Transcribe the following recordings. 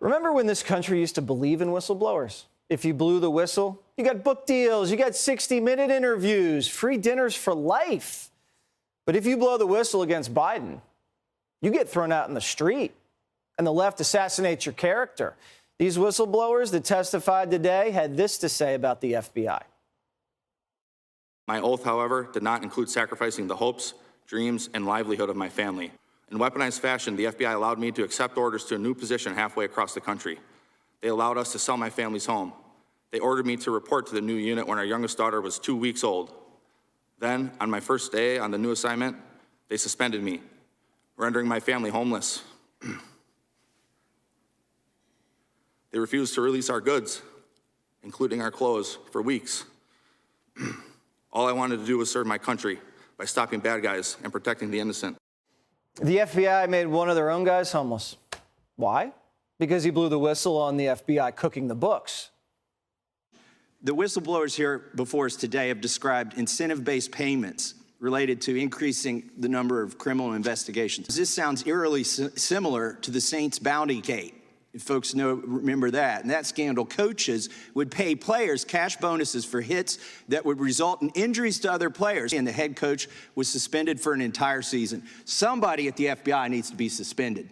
Remember when this country used to believe in whistleblowers? If you blew the whistle, you got book deals, you got 60-minute interviews, free dinners for life. But if you blow the whistle against Biden, you get thrown out in the street, and the left assassinates your character. These whistleblowers that testified today had this to say about the FBI. My oath, however, did not include sacrificing the hopes, dreams, and livelihood of my family. In weaponized fashion, the FBI allowed me to accept orders to a new position halfway across the country. They allowed us to sell my family's home. They ordered me to report to the new unit when our youngest daughter was 2 weeks old. Then, on my first day on the new assignment, they suspended me, rendering my family homeless. They refused to release our goods, including our clothes, for weeks. All I wanted to do was serve my country by stopping bad guys and protecting the innocent. The FBI made one of their own guys homeless. Why? Because he blew the whistle on the FBI cooking the books. The whistleblowers here before us today have described incentive-based payments related to increasing the number of criminal investigations. This sounds eerily similar to the Saints bounty gate, if folks remember that. In that scandal, coaches would pay players cash bonuses for hits that would result in injuries to other players, and the head coach was suspended for an entire season. Somebody at the FBI needs to be suspended.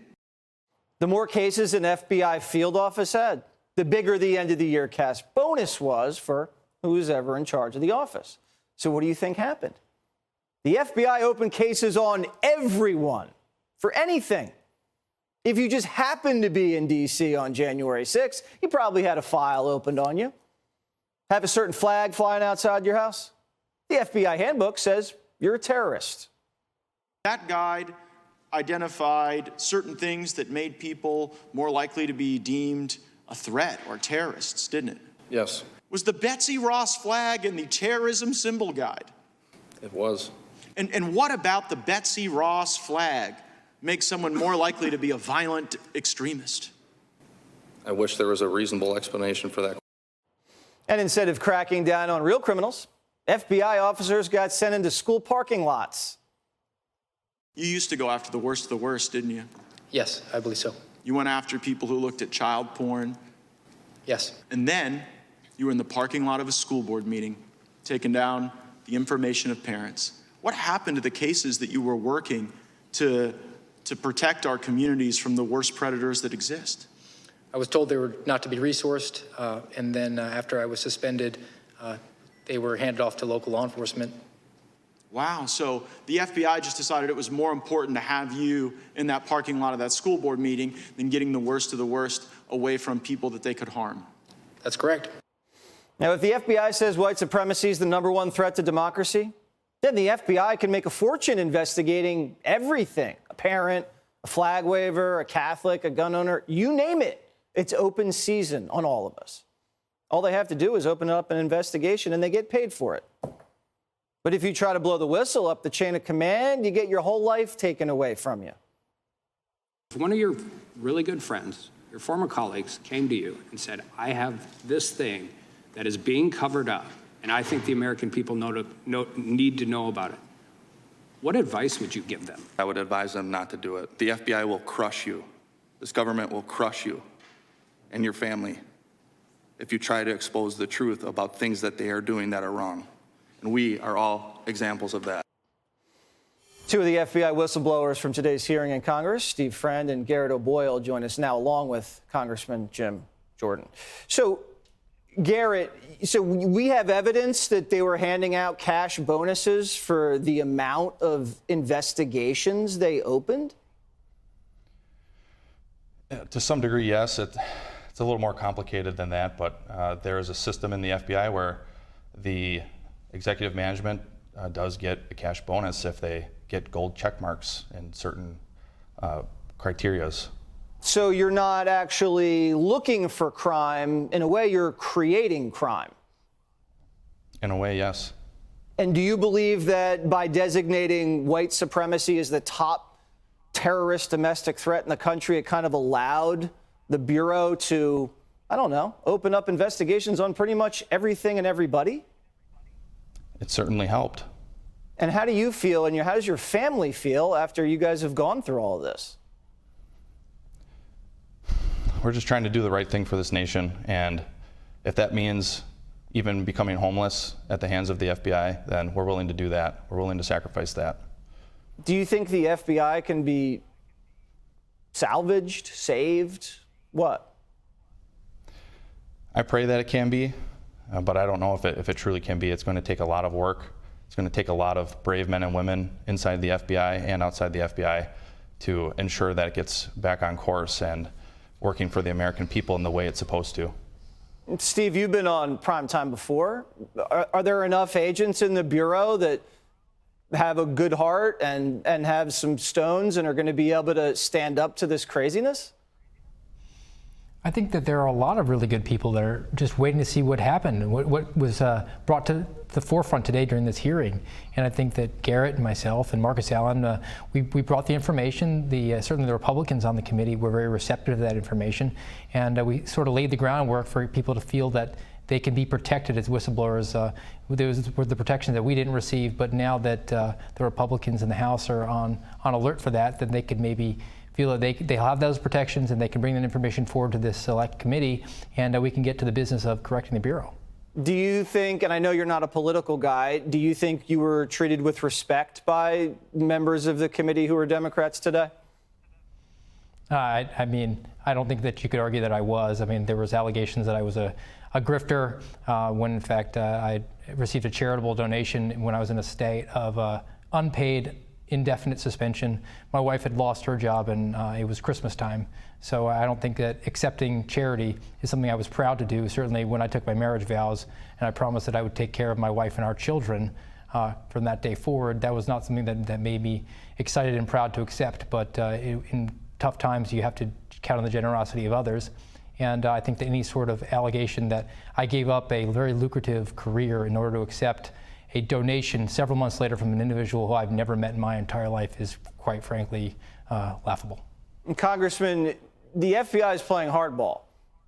The more cases an FBI field office had, the bigger the end of the year cash bonus was for who's ever in charge of the office. So what do you think happened? The FBI opened cases on everyone for anything. If you just happened to be in D.C. on January 6th, you probably had a file opened on you. Have a certain flag flying outside your house? The FBI handbook says you're a terrorist. That guide identified certain things that made people more likely to be deemed a threat or terrorists, didn't it? Yes. Was the Betsy Ross flag in the terrorism symbol guide? It was. And what about the Betsy Ross flag makes someone more likely to be a violent extremist? I wish there was a reasonable explanation for that. And instead of cracking down on real criminals, FBI officers got sent into school parking lots. You used to go after the worst of the worst, didn't you? Yes, I believe so. You went after people who looked at child porn. Yes. And then you were in the parking lot of a school board meeting, taking down the information of parents. What happened to the cases that you were working to protect our communities from the worst predators that exist? I was told they were not to be resourced, and then after I was suspended, they were handed off to local law enforcement. Wow, so the FBI just decided it was more important to have you in that parking lot of that school board meeting than getting the worst of the worst away from people that they could harm. That's correct. Now, if the FBI says white supremacy is the #1 threat to democracy, then the FBI can make a fortune investigating everything. A parent, a flag waver, a Catholic, a gun owner, you name it. It's open season on all of us. All they have to do is open up an investigation and they get paid for it. But if you try to blow the whistle up the chain of command, you get your whole life taken away from you. If one of your really good friends, your former colleagues, came to you and said, I have this thing that is being covered up, and I think the American people need to know about it, what advice would you give them? I would advise them not to do it. The FBI will crush you. This government will crush you and your family if you try to expose the truth about things that they are doing that are wrong. And we are all examples of that. Two of the FBI whistleblowers from today's hearing in Congress, Steve Friend and Garrett O'Boyle, join us now, along with Congressman Jim Jordan. So, Garrett, we have evidence that they were handing out cash bonuses for the amount of investigations they opened? To some degree, yes. It's a little more complicated than that, but there is a system in the FBI where the executive management does get a cash bonus if they get gold check marks in certain criterias. So you're not actually looking for crime. In a way, you're creating crime. In a way, yes. And do you believe that by designating white supremacy as the top terrorist domestic threat in the country, it kind of allowed the Bureau to, I don't know, open up investigations on pretty much everything and everybody? It certainly helped. And how do you feel, and how does your family feel after you guys have gone through all of this? we're just trying to do the right thing for this nation. And if that means even becoming homeless at the hands of the FBI, then we're willing to do that. We're willing to sacrifice that. Do you think the FBI can be salvaged, saved? What? I pray that it can be, but I don't know if it truly can be. It's going to take a lot of work. It's going to take a lot of brave men and women inside the FBI and outside the FBI to ensure that it gets back on course and working for the American people in the way it's supposed to. Steve, you've been on Primetime before. Are there enough agents in the Bureau that have a good heart and have some stones and are going to be able to stand up to this craziness? I think that there are a lot of really good people that are just waiting to see what happened and what was brought to the forefront today during this hearing. And I think that Garrett and myself and Marcus Allen, we brought the information. Certainly the Republicans on the committee were very receptive to that information. And we sort of laid the groundwork for people to feel that they can be protected as whistleblowers. Those were the protections that we didn't receive, but now that the Republicans in the House are on alert for that, then they could maybe feel that they have those protections and they can bring that information forward to this select committee, and we can get to the business of correcting the Bureau. Do you think, and I know you're not a political guy, do you think you were treated with respect by members of the committee who are Democrats today? I mean, I don't think that you could argue that I was. I mean, there was allegations that I was a grifter when, in fact, I received a charitable donation when I was in a state of unpaid indefinite suspension. My wife had lost her job and it was Christmas time. So I don't think that accepting charity is something I was proud to do. Certainly when I took my marriage vows and I promised that I would take care of my wife and our children from that day forward, that was not something that made me excited and proud to accept. But in tough times, you have to count on the generosity of others. And I think that any sort of allegation that I gave up a very lucrative career in order to accept a donation several months later from an individual who I've never met in my entire life is, quite frankly, laughable. Congressman, the FBI is playing hardball,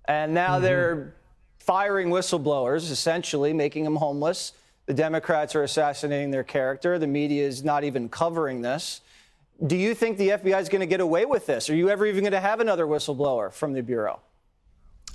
and now they're firing whistleblowers, essentially making them homeless. The Democrats are assassinating their character. The media is not even covering this. Do you think the FBI is going to get away with this? Are you ever even going to have another whistleblower from the Bureau?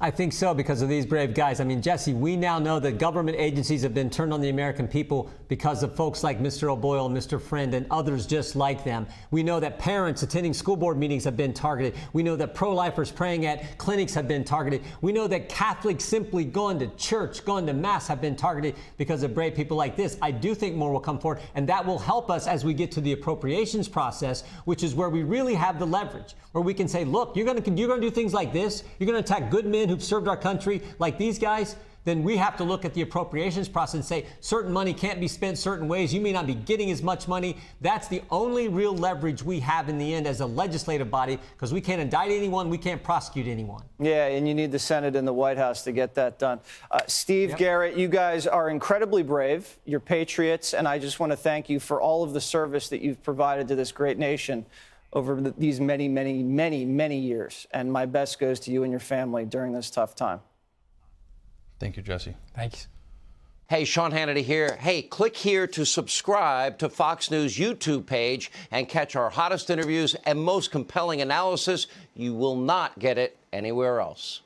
I think so, because of these brave guys. I mean, Jesse, we now know that government agencies have been turned on the American people because of folks like Mr. O'Boyle, Mr. Friend, and others just like them. We know that parents attending school board meetings have been targeted. We know that pro-lifers praying at clinics have been targeted. We know that Catholics simply going to church, going to mass have been targeted because of brave people like this. I do think more will come forward, and that will help us as we get to the appropriations process, which is where we really have the leverage, where we can say, look, you're going to do things like this. You're going to attack good men who've served our country like these guys. Then we have to look at the appropriations process and say certain money can't be spent certain ways. You may not be getting as much money. That's the only real leverage we have in the end as a legislative body, because we can't indict anyone. We can't prosecute anyone. Yeah, and you need the Senate and the White House to get that done. Steve, Garrett, you guys are incredibly brave. You're patriots, and I just want to thank you for all of the service that you've provided to this great nation over these many, many, many, many years. And my best goes to you and your family during this tough time. Thank you, Jesse. Thanks. Hey, Sean Hannity here. Hey, click here to subscribe to Fox News YouTube page and catch our hottest interviews and most compelling analysis. You will not get it anywhere else.